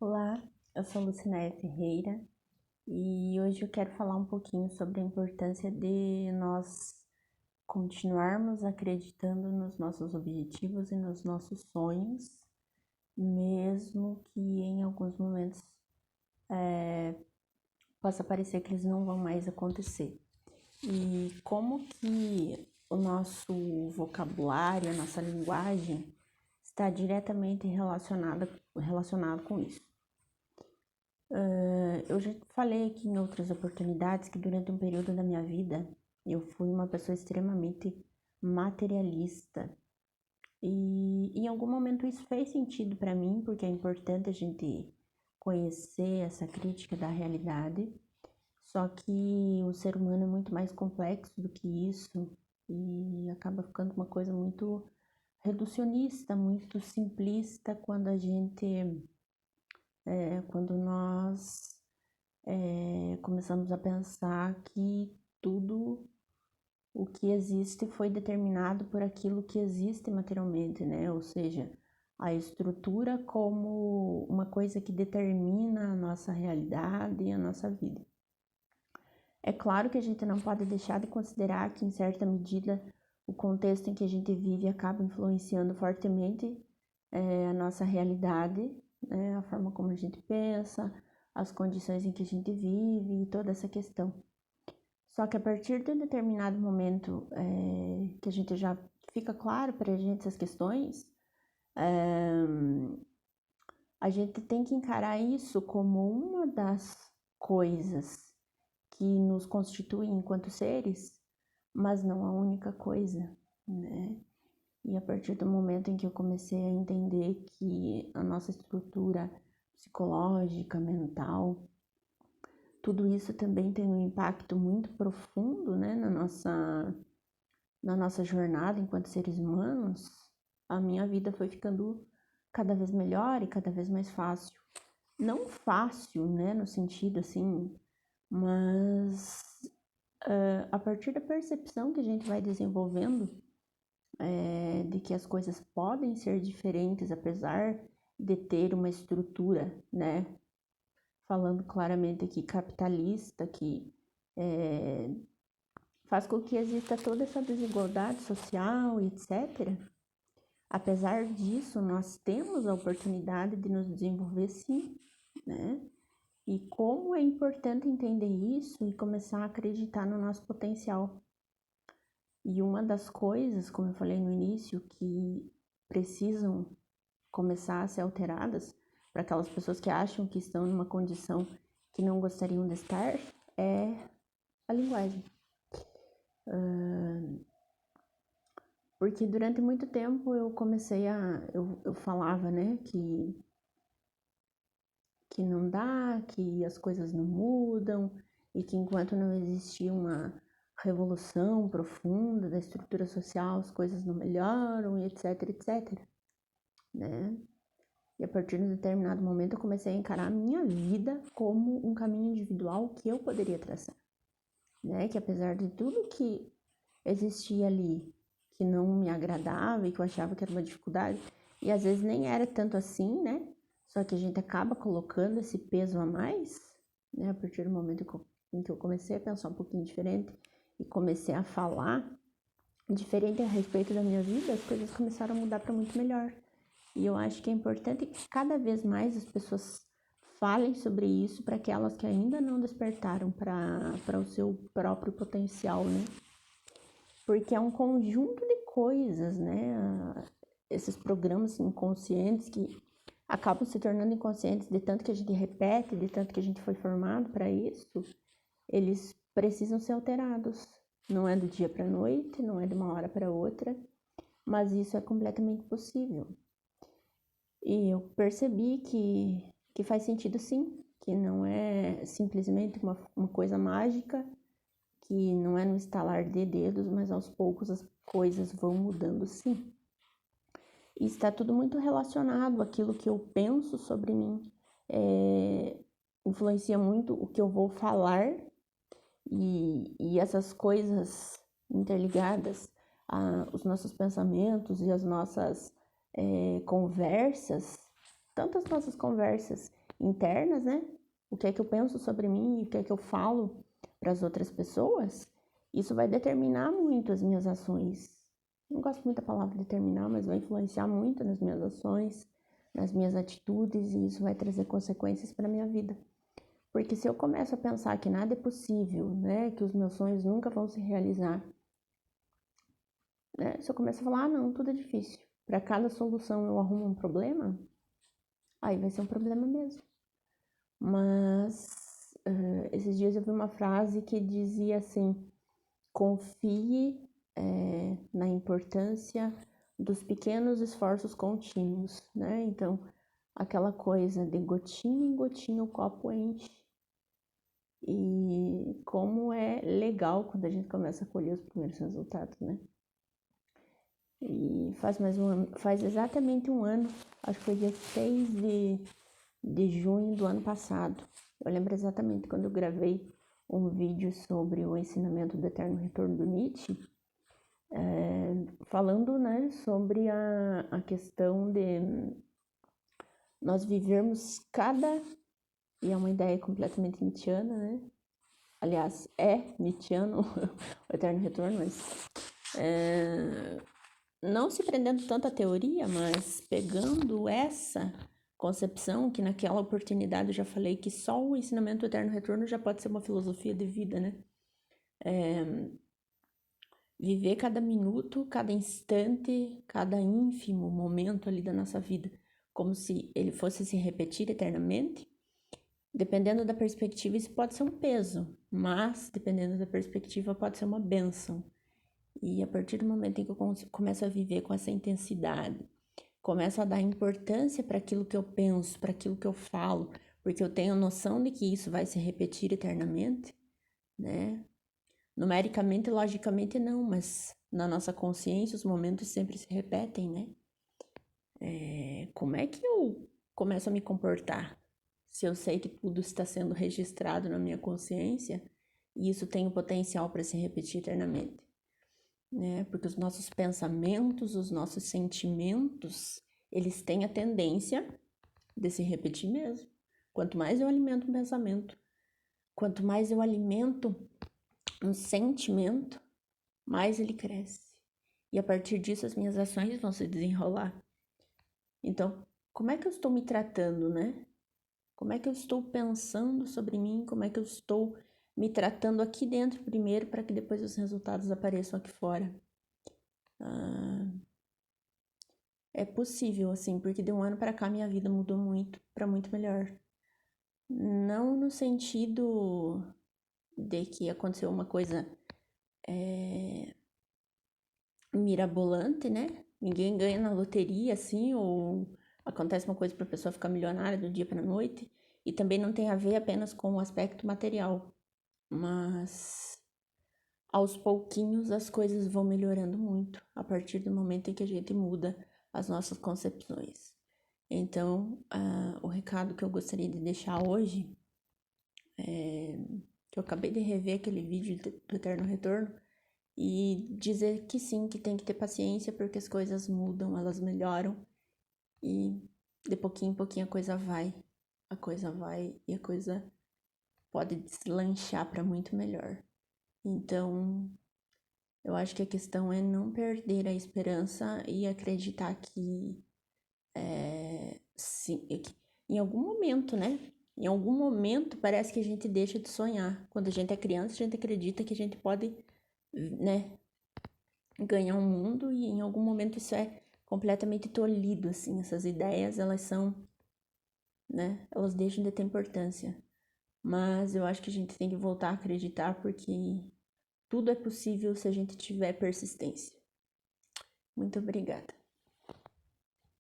Olá, eu sou Lucinéia Ferreira e hoje eu quero falar um pouquinho sobre a importância de nós continuarmos acreditando nos nossos objetivos e nos nossos sonhos, mesmo que em alguns momentos possa parecer que eles não vão mais acontecer. E como que o nosso vocabulário, a nossa linguagem está diretamente relacionado com isso. Eu já falei aqui em outras oportunidades que durante um período da minha vida eu fui uma pessoa extremamente materialista e em algum momento isso fez sentido para mim, porque é importante a gente conhecer essa crítica da realidade. Só que o ser humano é muito mais complexo do que isso e acaba ficando uma coisa muito reducionista, muito simplista quando nós começamos a pensar que tudo o que existe foi determinado por aquilo que existe materialmente, né? Ou seja, a estrutura como uma coisa que determina a nossa realidade e a nossa vida. É claro que a gente não pode deixar de considerar que, em certa medida, o contexto em que a gente vive acaba influenciando fortemente a nossa realidade, né? A forma como a gente pensa, as condições em que a gente vive e toda essa questão. Só que a partir de um determinado momento que a gente já fica claro para a gente essas questões, a gente tem que encarar isso como uma das coisas que nos constituem enquanto seres, mas não a única coisa, né? E a partir do momento em que eu comecei a entender que a nossa estrutura psicológica, mental, tudo isso também tem um impacto muito profundo, né, na nossa jornada enquanto seres humanos, a minha vida foi ficando cada vez melhor e cada vez mais fácil. Não fácil, né, no sentido assim, mas a partir da percepção que a gente vai desenvolvendo de que as coisas podem ser diferentes, apesar de ter uma estrutura, né? Falando claramente aqui, capitalista, que faz com que exista toda essa desigualdade social, etc. Apesar disso, nós temos a oportunidade de nos desenvolver sim, né? E como é importante entender isso e começar a acreditar no nosso potencial. E uma das coisas, como eu falei no início, que precisam começar a ser alteradas para aquelas pessoas que acham que estão numa condição que não gostariam de estar, é a linguagem. Porque durante muito tempo eu comecei eu falava, né, que não dá, que as coisas não mudam e que enquanto não existir uma revolução profunda da estrutura social, as coisas não melhoram, e etc, etc, né? E a partir de um determinado momento eu comecei a encarar a minha vida como um caminho individual que eu poderia traçar, né? Que apesar de tudo que existia ali que não me agradava e que eu achava que era uma dificuldade, e às vezes nem era tanto assim, né? Só que a gente acaba colocando esse peso a mais, né? A partir do momento em que eu comecei a pensar um pouquinho diferente e comecei a falar diferente a respeito da minha vida, as coisas começaram a mudar para muito melhor. E eu acho que é importante que cada vez mais as pessoas falem sobre isso para aquelas que ainda não despertaram para o seu próprio potencial, né? Porque é um conjunto de coisas, né? Esses programas inconscientes que acabam se tornando inconscientes de tanto que a gente repete, de tanto que a gente foi formado para isso, eles precisam ser alterados. Não é do dia para a noite, não é de uma hora para outra, mas isso é completamente possível. E eu percebi que faz sentido sim, que não é simplesmente uma coisa mágica, que não é no estalar de dedos, mas aos poucos as coisas vão mudando sim. E está tudo muito relacionado, aquilo que eu penso sobre mim influencia muito o que eu vou falar e essas coisas interligadas, os nossos pensamentos e as nossas conversas, tanto as nossas conversas internas, né? O que é que eu penso sobre mim e o que é que eu falo para as outras pessoas, isso vai determinar muito as minhas ações. Não gosto muito da palavra determinar, mas vai influenciar muito nas minhas ações, nas minhas atitudes, e isso vai trazer consequências para a minha vida. Porque se eu começo a pensar que nada é possível, né, que os meus sonhos nunca vão se realizar, né, se eu começo a falar, não, tudo é difícil, para cada solução eu arrumo um problema, aí vai ser um problema mesmo. Mas esses dias eu vi uma frase que dizia assim: confie na importância dos pequenos esforços contínuos, né? Então, aquela coisa de gotinha em gotinha o copo enche. E como é legal quando a gente começa a colher os primeiros resultados, né? E faz exatamente um ano, acho que foi dia 6 de junho do ano passado. Eu lembro exatamente quando eu gravei um vídeo sobre o ensinamento do eterno retorno do Nietzsche, falando, né, sobre a questão de nós vivermos e é uma ideia completamente nietzschiana, né? Aliás, é nietzschiano o eterno retorno, mas não se prendendo tanto à teoria, mas pegando essa concepção que naquela oportunidade eu já falei que só o ensinamento do eterno retorno já pode ser uma filosofia de vida, né? Viver cada minuto, cada instante, cada ínfimo momento ali da nossa vida, como se ele fosse se repetir eternamente. Dependendo da perspectiva, isso pode ser um peso, mas dependendo da perspectiva, pode ser uma bênção. E a partir do momento em que eu começo a viver com essa intensidade, começo a dar importância para aquilo que eu penso, para aquilo que eu falo, porque eu tenho noção de que isso vai se repetir eternamente, né? Numericamente, logicamente não, mas na nossa consciência os momentos sempre se repetem, né? Como é que eu começo a me comportar? Se eu sei que tudo está sendo registrado na minha consciência e isso tem o potencial para se repetir eternamente, né? Porque os nossos pensamentos, os nossos sentimentos, eles têm a tendência de se repetir mesmo. Quanto mais eu alimento um pensamento, quanto mais eu alimento um sentimento, mais ele cresce. E a partir disso as minhas ações vão se desenrolar. Então, como é que eu estou me tratando, né? Como é que eu estou pensando sobre mim? Como é que eu estou me tratando aqui dentro primeiro para que depois os resultados apareçam aqui fora? É possível, assim, porque de um ano para cá minha vida mudou muito, para muito melhor. Não no sentido de que aconteceu uma coisa mirabolante, né? Ninguém ganha na loteria, assim, ou acontece uma coisa para a pessoa ficar milionária do dia para a noite. E também não tem a ver apenas com o aspecto material, mas aos pouquinhos as coisas vão melhorando muito a partir do momento em que a gente muda as nossas concepções. Então, o recado que eu gostaria de deixar hoje é que eu acabei de rever aquele vídeo do Eterno Retorno e dizer que sim, que tem que ter paciência porque as coisas mudam, elas melhoram e de pouquinho em pouquinho a coisa vai e a coisa pode deslanchar para muito melhor. Então, eu acho que a questão é não perder a esperança e acreditar que, sim, que em algum momento, né? Em algum momento parece que a gente deixa de sonhar. Quando a gente é criança, a gente acredita que a gente pode, né, ganhar um mundo e em algum momento isso é completamente tolhido, assim. Essas ideias, elas são, né? Elas deixam de ter importância. Mas eu acho que a gente tem que voltar a acreditar porque tudo é possível se a gente tiver persistência. Muito obrigada.